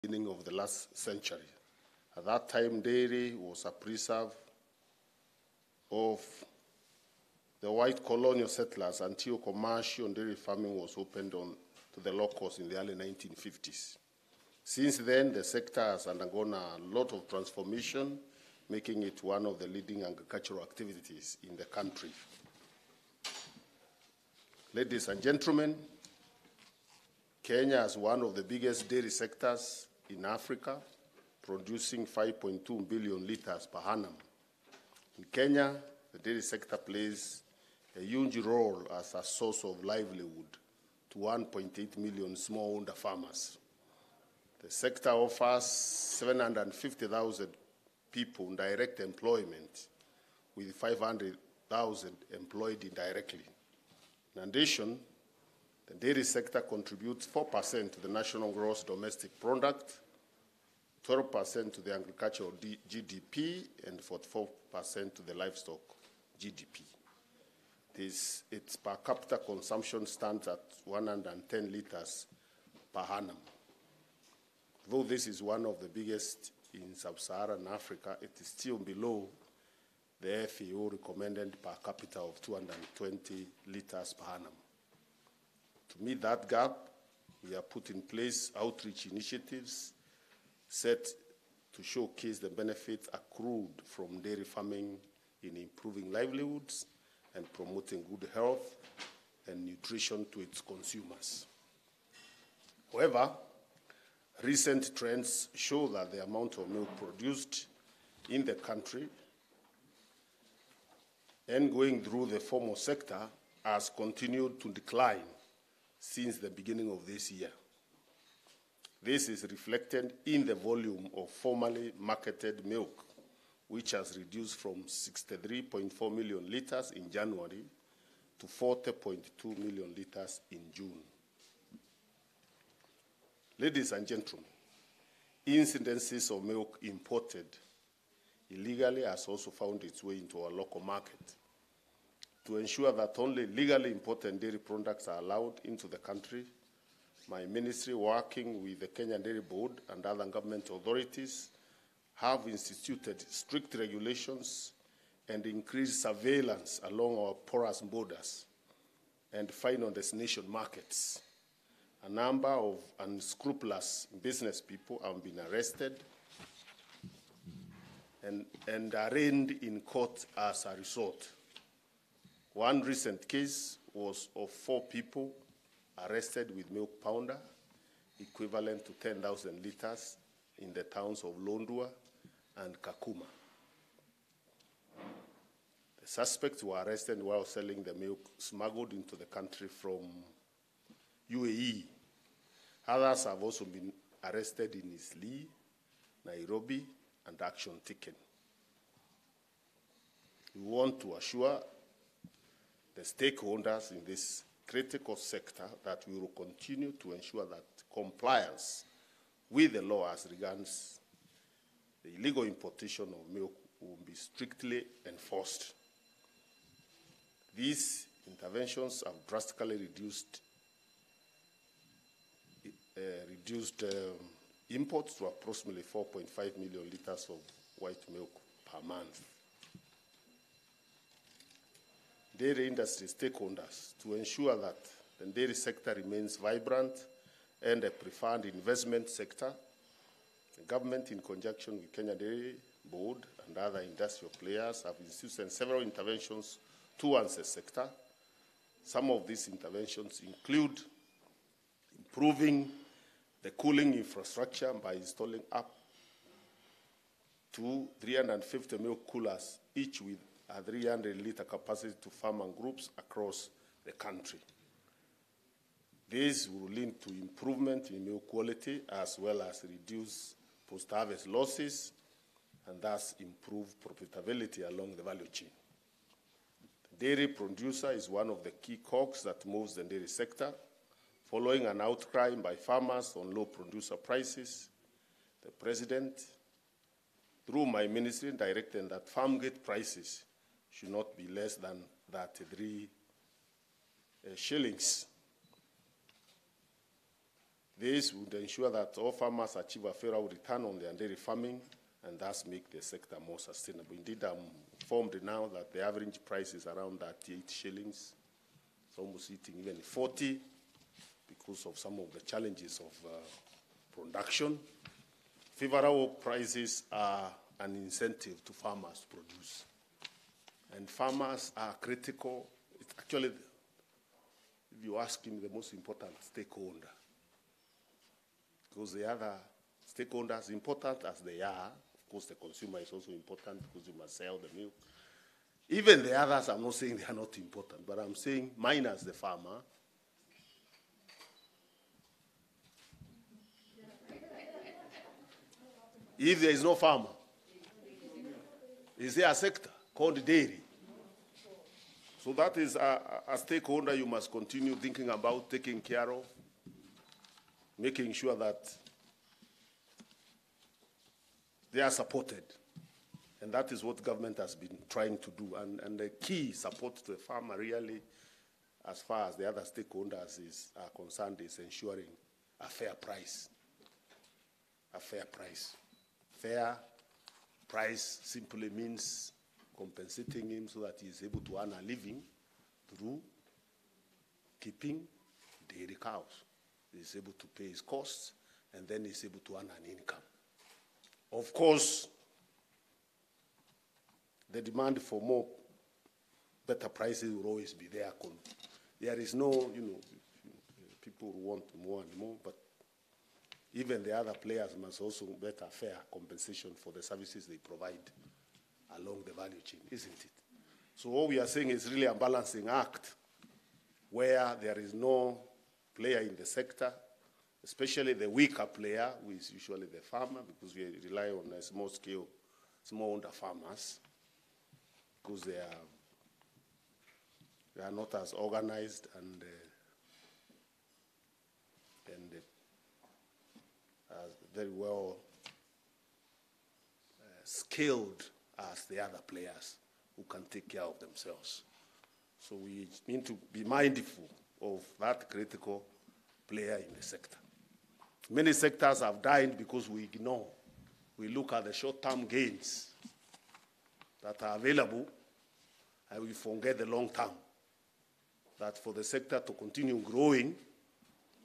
beginning of the last century. At that time, dairy was a preserve of the white colonial settlers until commercial dairy farming was opened to the locals in the early 1950s. Since then, the sector has undergone a lot of transformation, making it one of the leading agricultural activities in the country. Ladies and gentlemen, Kenya is one of the biggest dairy sectors in Africa, producing 5.2 billion liters per annum. In Kenya, the dairy sector plays a huge role as a source of livelihood to 1.8 million smallholder farmers. The sector offers 750,000 people direct employment, with 500,000 employed indirectly. In addition, the dairy sector contributes 4% to the national gross domestic product, 12% to the agricultural GDP, and 44% to the livestock GDP. Its per capita consumption stands at 110 liters per annum. Though this is one of the biggest in sub-Saharan Africa, it is still below the FAO recommended per capita of 220 liters per annum. To meet that gap, we have put in place outreach initiatives set to showcase the benefits accrued from dairy farming in improving livelihoods and promoting good health and nutrition to its consumers. However, recent trends show that the amount of milk produced in the country and going through the formal sector has continued to decline since the beginning of this year. This is reflected in the volume of formally marketed milk, which has reduced from 63.4 million liters in January to 40.2 million liters in June. Ladies and gentlemen, incidences of milk imported illegally has also found its way into our local market. To ensure that only legally imported dairy products are allowed into the country, my ministry, working with the Kenya Dairy Board and other government authorities, have instituted strict regulations and increased surveillance along our porous borders and final destination markets. A number of unscrupulous business people have been arrested and arraigned in court as a result. One recent case was of 4 people arrested with milk powder, equivalent to 10,000 liters, in the towns of Londua and Kakuma. The suspects were arrested while selling the milk smuggled into the country from UAE. Others have also been arrested in Isli, Nairobi, and action taken. We want to assure the stakeholders in this critical sector that we will continue to ensure that compliance with the law as regards the illegal importation of milk will be strictly enforced. These interventions have drastically reduced imports to approximately 4.5 million liters of white milk per month. Dairy industry stakeholders, to ensure that the dairy sector remains vibrant and a preferred investment sector, the government, in conjunction with Kenya Dairy Board and other industrial players, have instituted several interventions towards the sector. Some of these interventions include improving the cooling infrastructure by installing up to 350 milk coolers, each with a 300-liter capacity to farmer groups across the country. This will lead to improvement in milk quality as well as reduce post-harvest losses and thus improve profitability along the value chain. The dairy producer is one of the key cogs that moves the dairy sector. Following an outcry by farmers on low producer prices, the President, through my ministry, directed that farm gate prices should not be less than 33 shillings. This would ensure that all farmers achieve a fair return on their dairy farming and thus make the sector more sustainable. Indeed, I'm informed now that the average price is around 38 shillings. It's almost hitting even 40 because of some of the challenges of production. Favorable prices are an incentive to farmers to produce. And farmers are critical. It's actually, if you ask him, the most important stakeholder. Because the other stakeholders, important as they are, of course the consumer is also important because you must sell the milk. Even the others, I'm not saying they are not important, but I'm saying minus the farmer. If there is no farmer, is there a sector called dairy? So that is a stakeholder you must continue thinking about, taking care of, making sure that they are supported. And that is what government has been trying to do. And the key support to the farmer really, as far as the other stakeholders are concerned, is ensuring a fair price. A fair price. Fair price simply means compensating him so that he is able to earn a living through keeping dairy cows. He is able to pay his costs, and then he is able to earn an income. Of course, the demand for more, better prices will always be there. There is no, people want more and more, but even the other players must also get a fair compensation for the services they provide along the value chain, isn't it? So what we are saying is really a balancing act where there is no player in the sector, especially the weaker player, who is usually the farmer, because we rely on a small-scale, smallholder farmers, because they are not as organized and very well skilled as the other players who can take care of themselves. So we need to be mindful of that critical player in the sector. Many sectors have died because we ignore. We look at the short-term gains that are available, and we forget the long term. That for the sector to continue growing,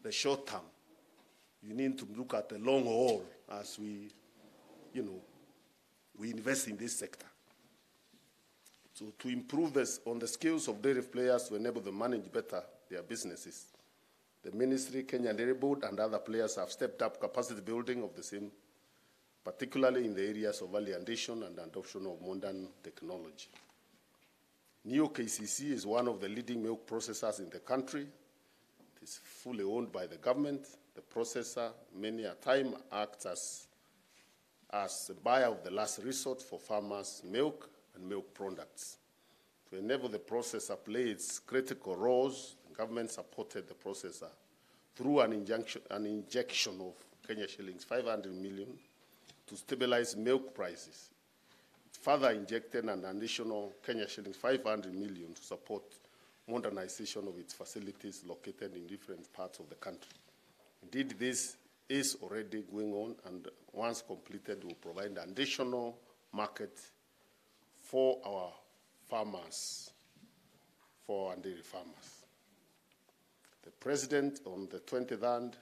the short term, you need to look at the long haul as we invest in this sector. So to improve this on the skills of dairy players to enable them manage better their businesses, the Ministry, Kenya Dairy Board, and other players have stepped up capacity building of the same, particularly in the areas of value addition and adoption of modern technology. New KCC is one of the leading milk processors in the country. It is fully owned by the government. The processor, many a time, acts as the buyer of the last resort for farmers' milk and milk products. To enable the processor play its critical roles, the government supported the processor through an injection of Kenya shillings 500 million to stabilize milk prices. It further injected an additional Kenya shillings 500 million to support modernization of its facilities located in different parts of the country. Indeed, this is already going on, and once completed, will provide an additional market for our farmers, for our dairy farmers. The President, on the 23rd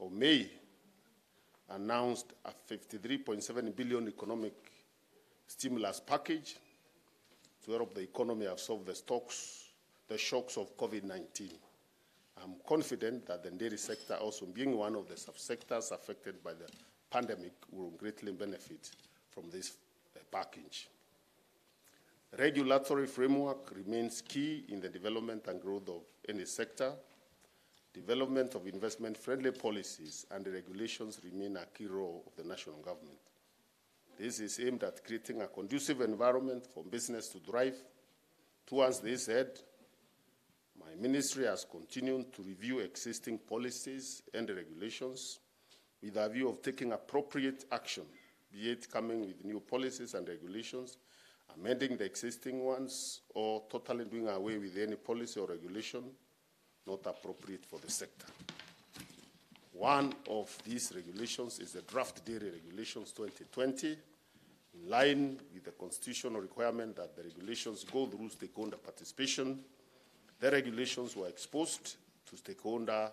of May, announced a 53.7 billion economic stimulus package to help the economy absorb the shocks of COVID-19. I'm confident that the dairy sector, also being one of the subsectors affected by the pandemic, will greatly benefit from this package. The regulatory framework remains key in the development and growth of any sector. Development of investment-friendly policies and the regulations remain a key role of the national government. This is aimed at creating a conducive environment for business to thrive. Towards this end, my ministry has continued to review existing policies and regulations with a view of taking appropriate action, be it coming with new policies and regulations, amending the existing ones, or totally doing away with any policy or regulation not appropriate for the sector. One of these regulations is the Draft Dairy Regulations 2020, in line with the constitutional requirement that the regulations go through stakeholder participation. The regulations were exposed to stakeholders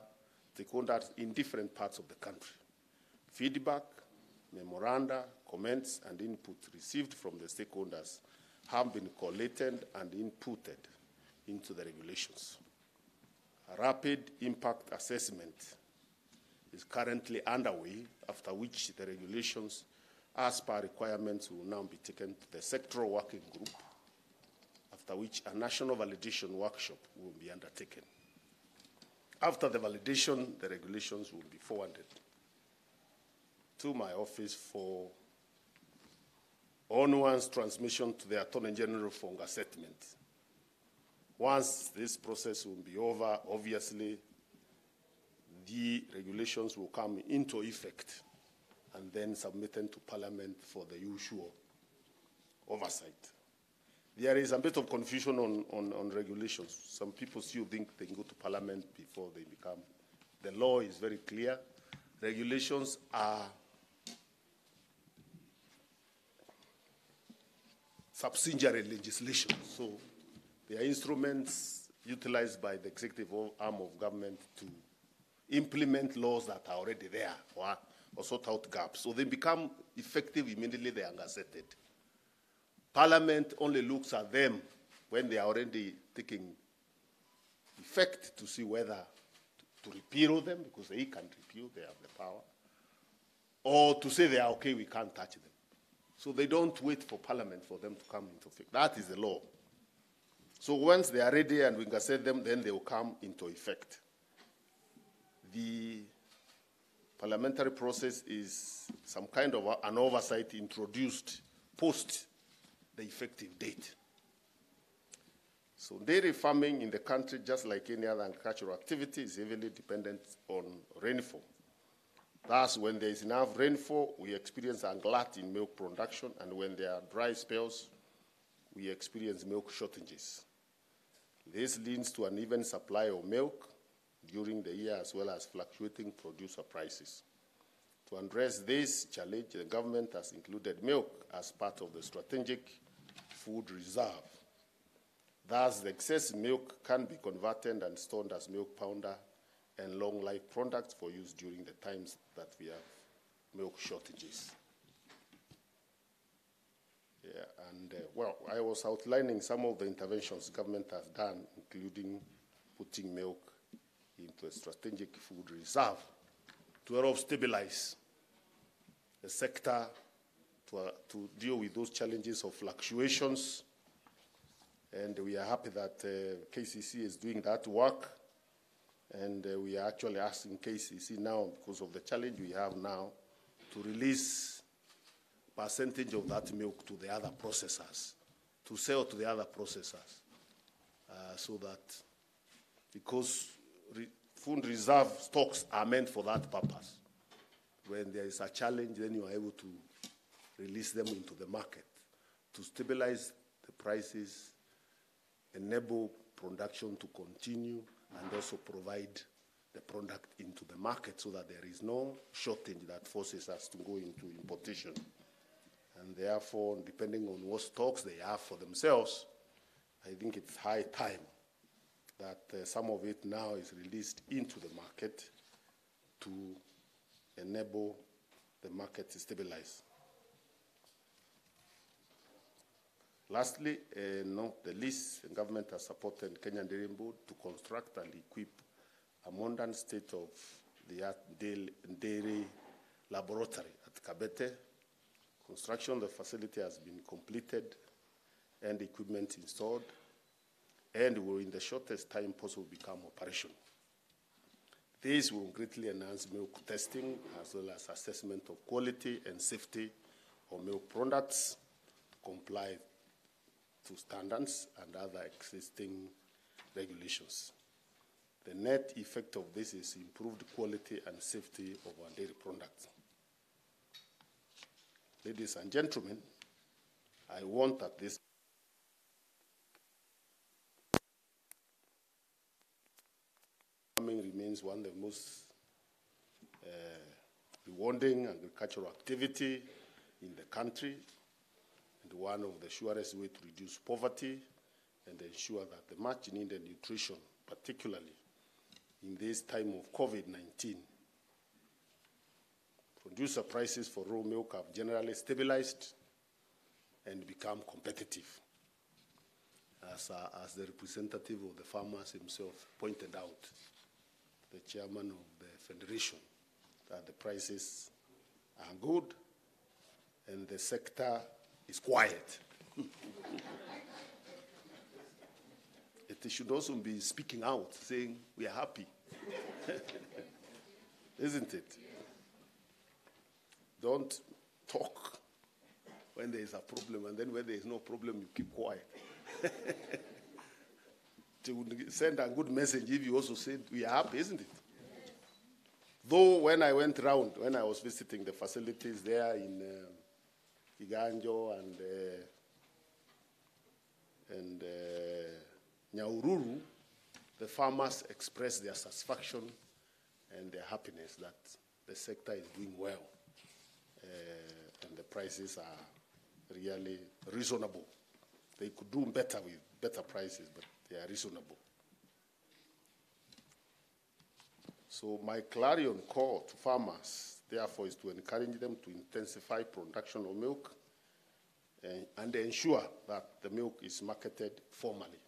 in different parts of the country. Feedback, memoranda, comments, and input received from the stakeholders have been collated and inputted into the regulations. A rapid impact assessment is currently underway, after which the regulations, as per requirements, will now be taken to the sectoral working group, after which a national validation workshop will be undertaken. After the validation, the regulations will be forwarded to my office for onwards transmission to the Attorney General for assessment. Once this process will be over, obviously, the regulations will come into effect and then submitted to Parliament for the usual oversight. There is a bit of confusion on regulations. Some people still think they can go to Parliament before they become. The law is very clear. Regulations are subsidiary legislation. So they are instruments utilized by the executive arm of government to implement laws that are already there or sort out gaps. So they become effective immediately they are gazetted. Parliament only looks at them when they are already taking effect to see whether to repeal them, because they can't repeal, they have the power, or to say they are okay, we can't touch them. So they don't wait for Parliament for them to come into effect. That is the law. So once they are ready and we gazette them, then they will come into effect. The parliamentary process is some kind of an oversight introduced post the effective date. So dairy farming in the country, just like any other agricultural activity, is heavily dependent on rainfall. Thus, when there is enough rainfall, we experience a glut in milk production, and when there are dry spells, we experience milk shortages. This leads to an uneven supply of milk during the year, as well as fluctuating producer prices. To address this challenge, the government has included milk as part of the strategic food reserve. Thus, the excess milk can be converted and stored as milk powder and long-life products for use during the times that we have milk shortages. Yeah, and well, I was outlining some of the interventions government has done, including putting milk into a strategic food reserve to help stabilize the sector, to deal with those challenges of fluctuations. And we are happy that KCC is doing that work. And we are actually asking KCC now, because of the challenge we have now, to release percentage of that milk to the other processors, to sell to the other processors, so that, because food reserve stocks are meant for that purpose. When there is a challenge, then you are able to release them into the market to stabilize the prices, enable production to continue, and also provide the product into the market so that there is no shortage that forces us to go into importation. And therefore, depending on what stocks they have for themselves, I think it's high time that some of it now is released into the market to enable the market to stabilize. Lastly, not the least, the government has supported Kenyan Dairy Board to construct and equip a modern state-of-the-art dairy laboratory at Kabete. Construction of the facility has been completed and equipment installed, and will in the shortest time possible become operational. This will greatly enhance milk testing as well as assessment of quality and safety of milk products, comply to standards and other existing regulations. The net effect of this is improved quality and safety of our dairy products. Ladies and gentlemen, I want that this farming remains one of the most rewarding agricultural activity in the country, and one of the surest ways to reduce poverty and ensure that the much needed nutrition, particularly in this time of COVID-19. Producer prices for raw milk have generally stabilized and become competitive, as the representative of the farmers himself pointed out, the chairman of the federation, that the prices are good and the sector is quiet. It should also be speaking out, saying we are happy. Isn't it? Don't talk when there is a problem, and then when there is no problem, you keep quiet. To send a good message if you also said we are happy, isn't it? Though when I went around, when I was visiting the facilities there in Kiganjo and Nyahururu, the farmers expressed their satisfaction and their happiness that the sector is doing well, and the prices are really reasonable. They could do better with better prices, but they are reasonable. So my clarion call to farmers, therefore, is to encourage them to intensify production of milk and ensure that the milk is marketed formally.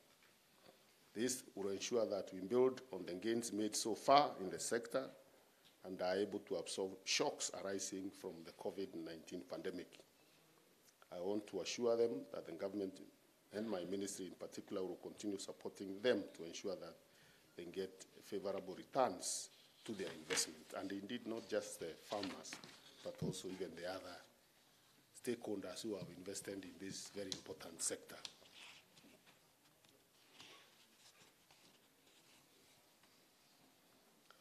This will ensure that we build on the gains made so far in the sector and are able to absorb shocks arising from the COVID-19 pandemic. I want to assure them that the government and my ministry in particular will continue supporting them to ensure that they get favorable returns to their investment. And indeed, not just the farmers, but also even the other stakeholders who have invested in this very important sector.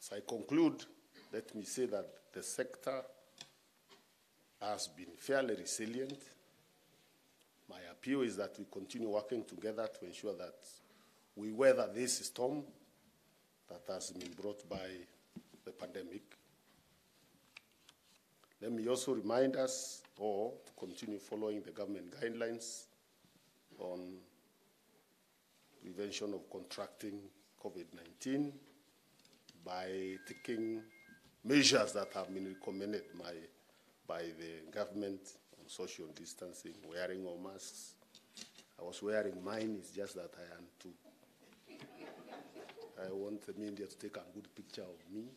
As I conclude, let me say that the sector has been fairly resilient. My appeal is that we continue working together to ensure that we weather this storm that has been brought by the pandemic. Let me also remind us all to continue following the government guidelines on prevention of contracting COVID-19 by taking measures that have been recommended by the government on social distancing, wearing of masks. I was wearing mine, it's just that I want the media to take a good picture of me.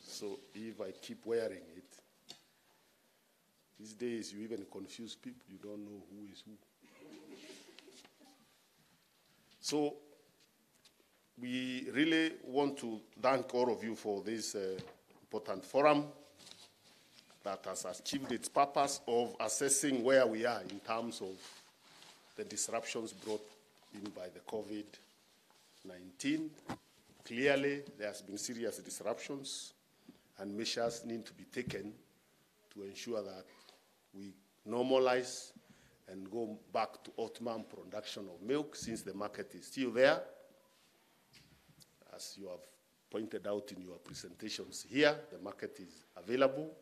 So if I keep wearing it, these days you even confuse people, you don't know who is who. So we really want to thank all of you for this important forum that has achieved its purpose of assessing where we are in terms of the disruptions brought in by the COVID-19. Clearly, there has been serious disruptions, and measures need to be taken to ensure that we normalize and go back to optimum production of milk, since the market is still there. As you have pointed out in your presentations here, the market is available.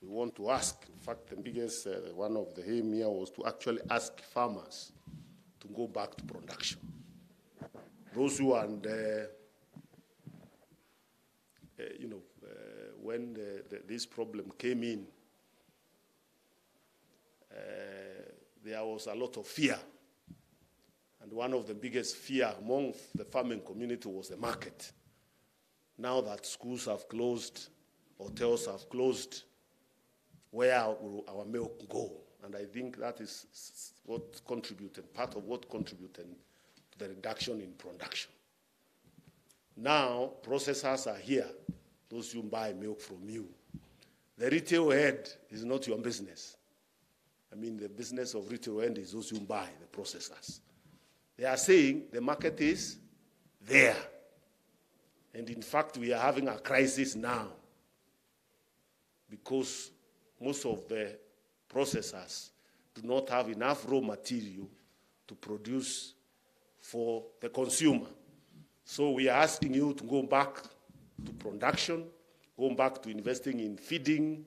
We want to ask, in fact, the biggest, one of the aim here was to actually ask farmers to go back to production. Those who are, when this problem came in, there was a lot of fear. And one of the biggest fear among the farming community was the market. Now that schools have closed, hotels have closed, where will our milk go? And I think that is what contributed, part of what contributed to the reduction in production. Now, processors are here, those who buy milk from you. The retail head is not your business. I mean, the business of retail end is those who buy, the processors. They are saying the market is there. And in fact, we are having a crisis now because most of the processors do not have enough raw material to produce for the consumer. So we are asking you to go back to production Going back to investing in feeding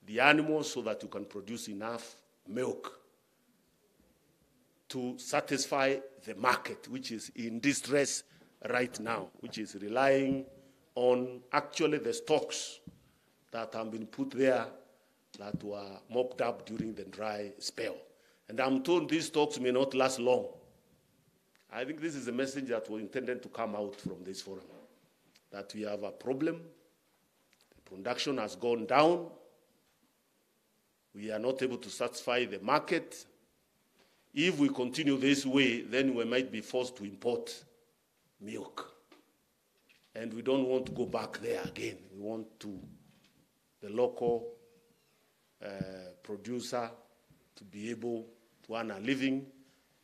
the animals so that you can produce enough milk to satisfy the market, which is in distress right now, which is relying on actually the stocks that have been put there that were mopped up during the dry spell. And I'm told these stocks may not last long. I think this is a message that was intended to come out from this forum, that we have a problem, the production has gone down, we are not able to satisfy the market. If we continue this way, then we might be forced to import milk. And we don't want to go back there again. We want the local producer to be able to earn a living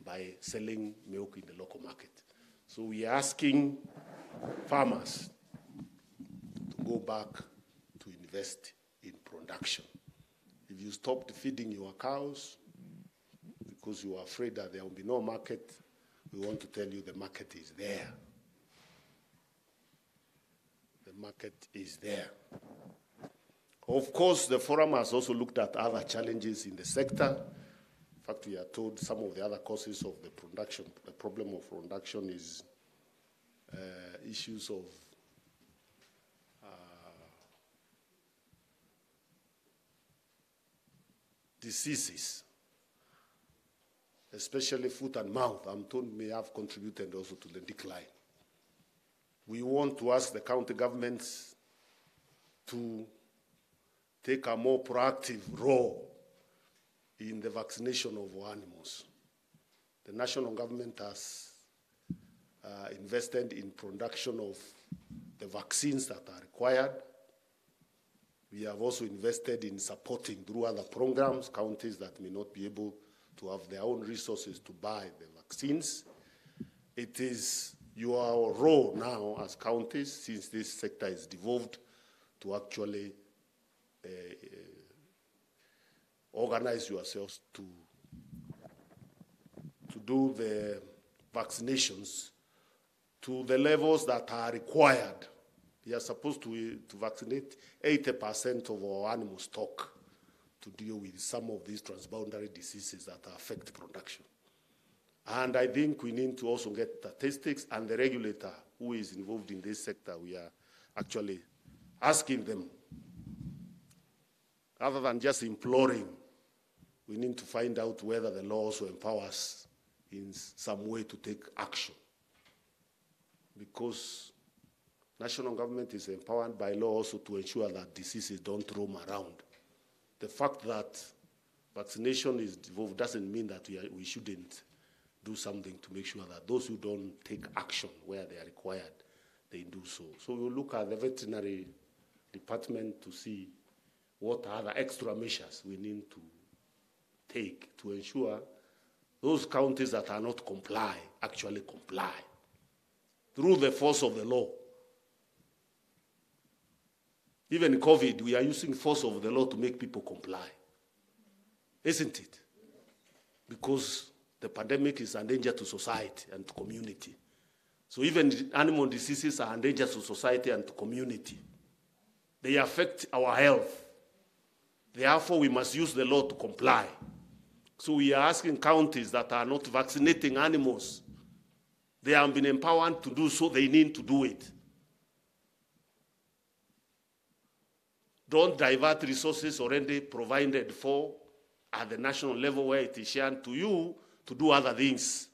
by selling milk in the local market. So we are asking farmers to go back to invest in production. If you stopped feeding your cows because you are afraid that there will be no market, we want to tell you the market is there. The market is there. Of course, the forum has also looked at other challenges in the sector. In fact, we are told some of the other causes of the production, the problem of production is issues of diseases, especially foot and mouth, I'm told may have contributed also to the decline. We want to ask the county governments to take a more proactive role in the vaccination of our animals. The national government has invested in production of the vaccines that are required. We have also invested in supporting through other programs counties that may not be able to have their own resources to buy the vaccines. It is your role now as counties, since this sector is devolved, to actually organize yourselves to do the vaccinations to the levels that are required. We are supposed to vaccinate 80% of our animal stock to deal with some of these transboundary diseases that affect production. And I think we need to also get statistics, and the regulator who is involved in this sector, we are actually asking them, rather than just imploring, we need to find out whether the law also empowers in some way to take action. Because national government is empowered by law also to ensure that diseases don't roam around. The fact that vaccination is devolved doesn't mean that we shouldn't do something to make sure that those who don't take action where they are required, they do so. So we'll look at the veterinary department to see what other extra measures we need to take to ensure those counties that are not comply actually comply through the force of the law. Even in COVID, we are using force of the law to make people comply. Isn't it? Because the pandemic is a danger to society and to community. So even animal diseases are a danger to society and to community. They affect our health. Therefore, we must use the law to comply. So we are asking counties that are not vaccinating animals, they have been empowered to do so, they need to do it. Don't divert resources already provided for at the national level where it is shared to you to do other things.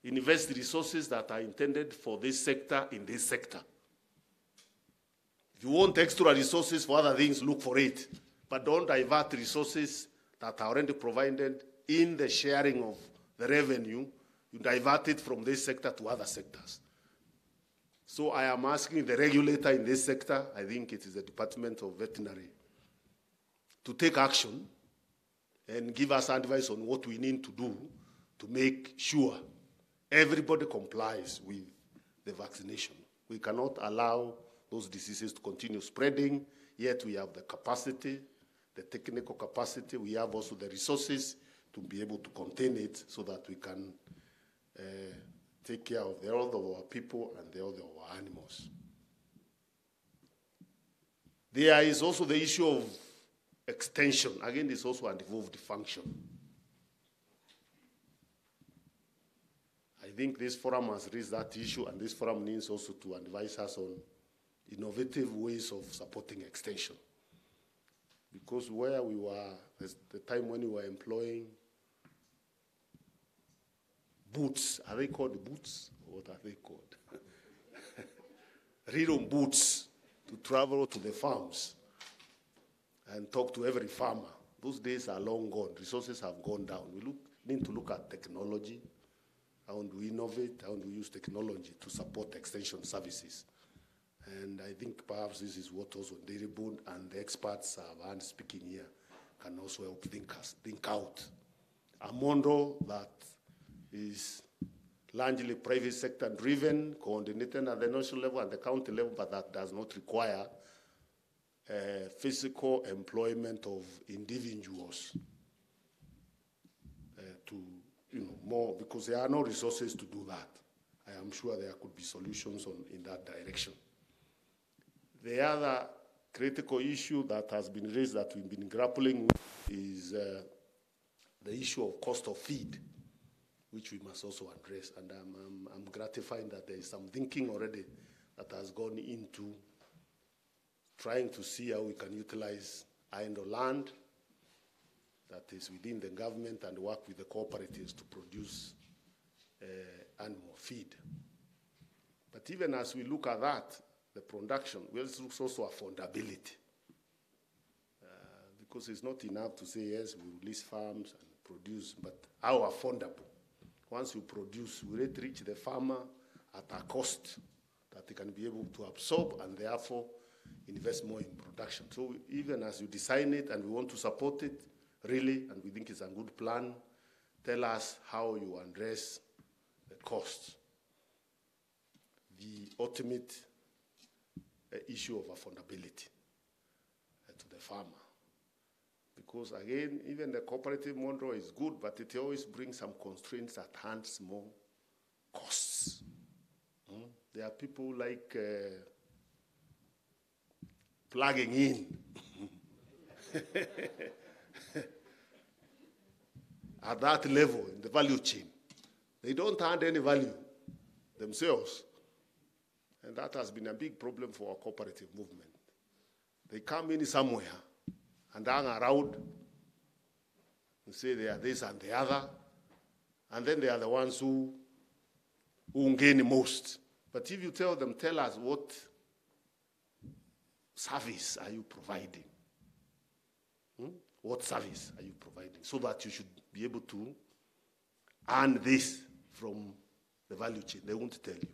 Invest resources that are intended for this sector in this sector. If you want extra resources for other things, look for it. But don't divert resources that are already provided in the sharing of the revenue. You divert it from this sector to other sectors. So I am asking the regulator in this sector, I think it is the Department of Veterinary, to take action and give us advice on what we need to do to make sure everybody complies with the vaccination. We cannot allow those diseases to continue spreading, yet we have the capacity, the technical capacity, we have also the resources to be able to contain it so that we can take care of the health of our people and the health of our animals. There is also the issue of extension. Again, it's also a devolved function. I think this forum has raised that issue, and this forum needs also to advise us on innovative ways of supporting extension. Because where we were, the time when we were employing boots, are they called boots? What are they called? Read-on boots to travel to the farms and talk to every farmer. Those days are long gone. Resources have gone down. We need to look at technology. How do we innovate? How do we use technology to support extension services? And I think perhaps this is what also Deribun and the experts are speaking here can also help think out. A model that is largely private sector driven, coordinated at the national level and the county level, but that does not require physical employment of individuals to, more, because there are no resources to do that. I am sure there could be solutions in that direction. The other critical issue that has been raised that we've been grappling with is the issue of cost of feed, which we must also address. And I'm gratified that there is some thinking already that has gone into trying to see how we can utilize idle land that is within the government and work with the cooperatives to produce animal feed. But even as we look at that, the production, we also look also affordability. Because it's not enough to say, yes, we release farms and produce, but how affordable? Once you produce, will it reach the farmer at a cost that they can be able to absorb and therefore invest more in production? So even as you design it and we want to support it, really, and we think it's a good plan, tell us how you address the costs. The ultimate issue of affordability to the farmer. Because again, even the cooperative model is good, but it always brings some constraints that hands more costs. There are people like plugging in at that level in the value chain. They don't add any value themselves. And that has been a big problem for our cooperative movement. They come in somewhere and hang around and say they are this and the other, and then they are the ones who gain most. But if you tell them, tell us what service are you providing? What service are you providing? So that you should be able to earn this from the value chain. They won't tell you.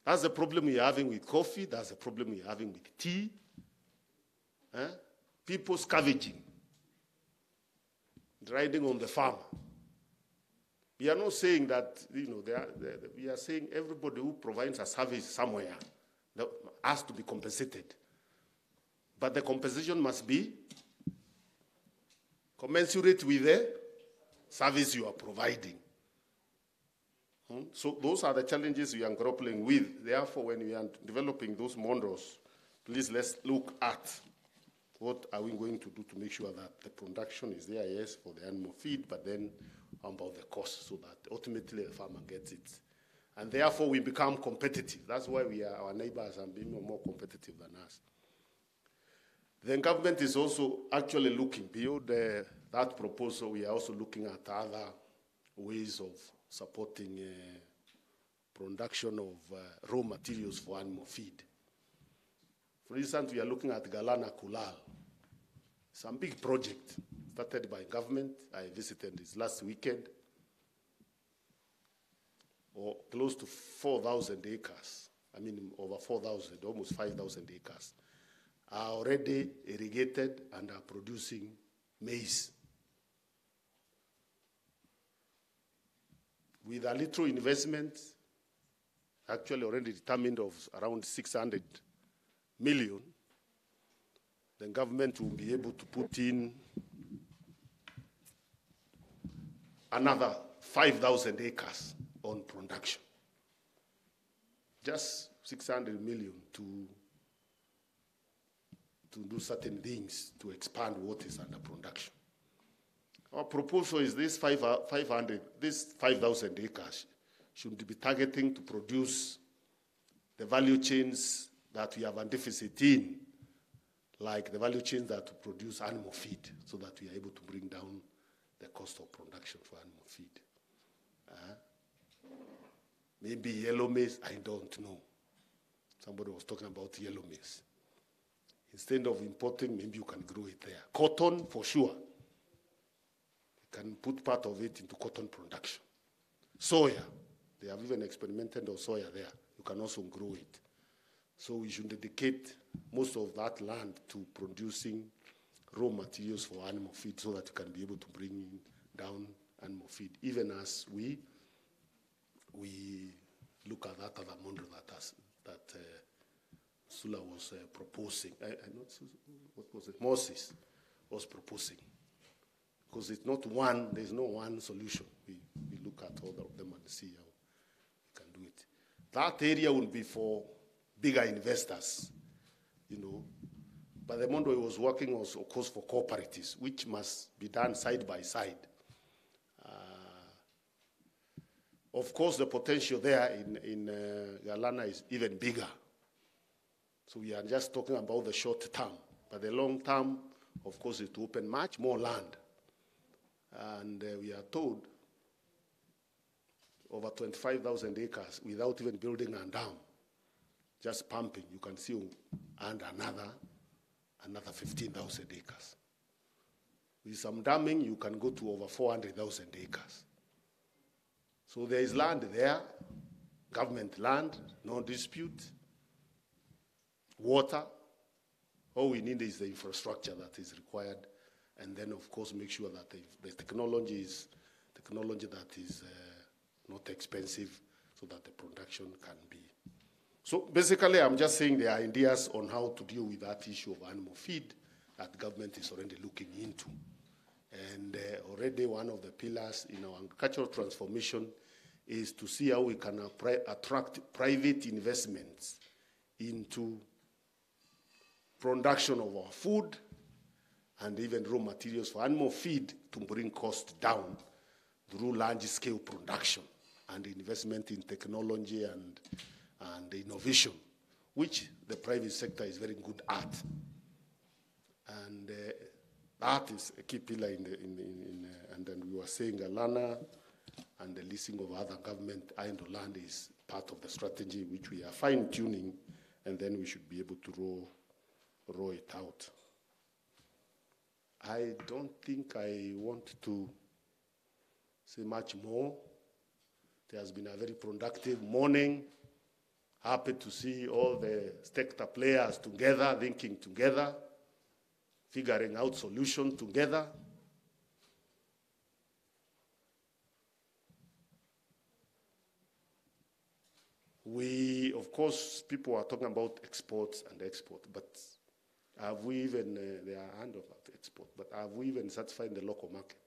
That's the problem we're having with coffee. That's the problem we're having with tea. People scavenging, riding on the farm. We are not saying that, we are saying everybody who provides a service somewhere has to be compensated. But the compensation must be commensurate with the service you are providing. So those are the challenges we are grappling with. Therefore, when we are developing those models, please let's look at what are we going to do to make sure that the production is there, yes, for the animal feed, but then about the cost so that ultimately the farmer gets it. And therefore, we become competitive. That's why our neighbors are being more competitive than us. The government is also actually looking beyond that proposal. We are also looking at other ways of supporting production of raw materials for animal feed. For instance, we are looking at Galana Kulal. It's a big project started by government. I visited this last weekend. Or close to 4,000 acres. I mean, over 4,000, almost 5,000 acres are already irrigated and are producing maize. With a little investment, actually already determined of around 600 million, the government will be able to put in another 5,000 acres on production. Just 600 million to to do certain things to expand what is under production. Our proposal is this 5,000 acres should be targeting to produce the value chains that we have a deficit in, like the value chains that produce animal feed, so that we are able to bring down the cost of production for animal feed. Maybe yellow maize, I don't know. Somebody was talking about yellow maize. Instead of importing, maybe you can grow it there. Cotton, for sure. You can put part of it into cotton production. Soya, they have even experimented on soya there. You can also grow it. So we should dedicate most of that land to producing raw materials for animal feed so that you can be able to bring down animal feed, even as we look at that other model that Sula was proposing. What was it? Moses was proposing. Because it's not one, there's no one solution. We look at all of them and see how we can do it. That area would be for bigger investors, you know. But the model he was working was, of course, for cooperatives, which must be done side by side. Of course, the potential there in Galana is even bigger. So we are just talking about the short term. But the long term, of course, is to open much more land. And we are told over 25,000 acres without even building a dam, just pumping, you can see, and another 15,000 acres. With some damming, you can go to over 400,000 acres. So there is land there, government land, no dispute, water. All we need is the infrastructure that is required, and then, of course, make sure that the technology is technology that is not expensive, so that the production can be. So basically, I'm just saying there are ideas on how to deal with that issue of animal feed that government is already looking into. And already one of the pillars in our agricultural transformation is to see how we can attract private investments into production of our food and even raw materials for animal feed to bring costs down through large-scale production and investment in technology and innovation, which the private sector is very good at. And that is a key pillar and then we were saying Galana and the leasing of other government idle land is part of the strategy which we are fine-tuning, and then we should be able to roll it out. I don't think I want to say much more. There has been a very productive morning. Happy to see all the sector players together, thinking together, figuring out solutions together. We, of course, people are talking about exports and export, but have we even, they are hand of export, but have we even satisfied the local market?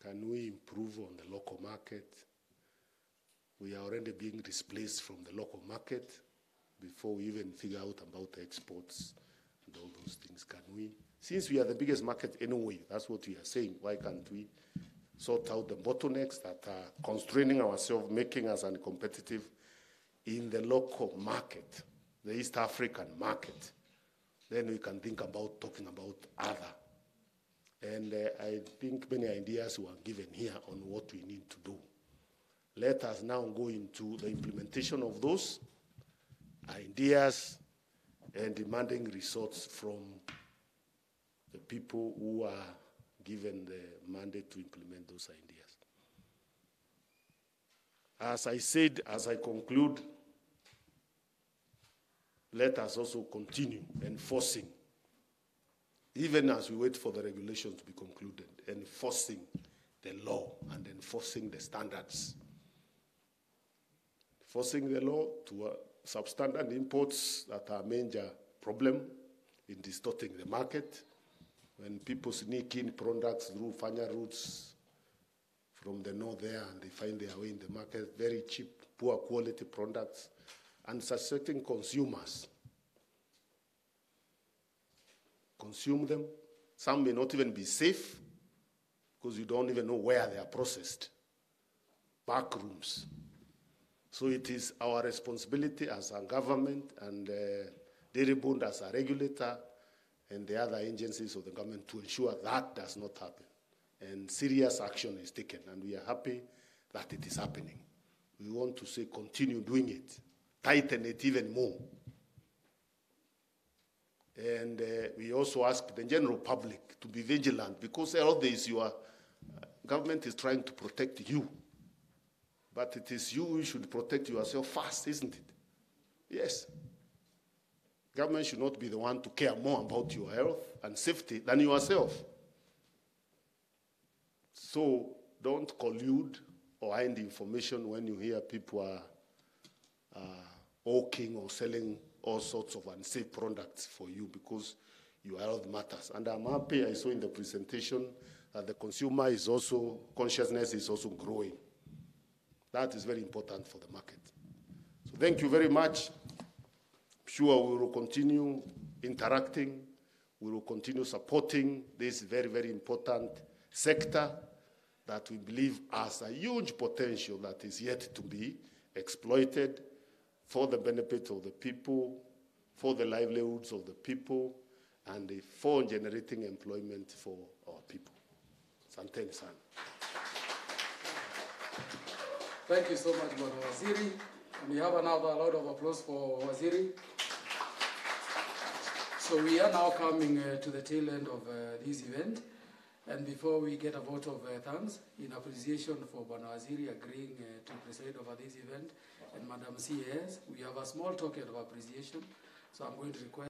Can we improve on the local market? We are already being displaced from the local market before we even figure out about the exports and all those things. Can we? Since we are the biggest market anyway, that's what we are saying, why can't we sort out the bottlenecks that are constraining ourselves, making us uncompetitive in the local market, the East African market? Then we can think about talking about other. And I think many ideas were given here on what we need to do. Let us now go into the implementation of those ideas and demanding results from the people who are given the mandate to implement those ideas. As I said, as I conclude, let us also continue enforcing, even as we wait for the regulations to be concluded, enforcing the law and enforcing the standards. Enforcing the law to substandard imports that are a major problem in distorting the market. When people sneak in products through fanya routes from the north there and they find their way in the market, very cheap, poor quality products, and suspecting consumers consume them. Some may not even be safe because you don't even know where they are processed. Back rooms. So it is our responsibility as a government and Dairy Board as a regulator and the other agencies of the government to ensure that does not happen. And serious action is taken, and we are happy that it is happening. We want to say continue doing it, tighten it even more. And we also ask the general public to be vigilant because all this your government is trying to protect you. But it is you who should protect yourself first, isn't it? Yes. Government should not be the one to care more about your health and safety than yourself. So don't collude or hide information when you hear people are hawking or selling all sorts of unsafe products for you because your health matters. And I'm happy I saw in the presentation that the consumer is also, consciousness is also growing. That is very important for the market. So thank you very much. I'm sure we will continue interacting. We will continue supporting this very, very important sector that we believe has a huge potential that is yet to be exploited for the benefit of the people, for the livelihoods of the people, and for generating employment for our people. Asanteni sana. Thank you so much, Bwana Waziri. And we have another round of applause for Waziri. So we are now coming to the tail end of this event. And before we get a vote of thanks, in appreciation for Bwana Waziri agreeing to preside over this event, and Madam CS, we have a small token of appreciation. So I'm going to request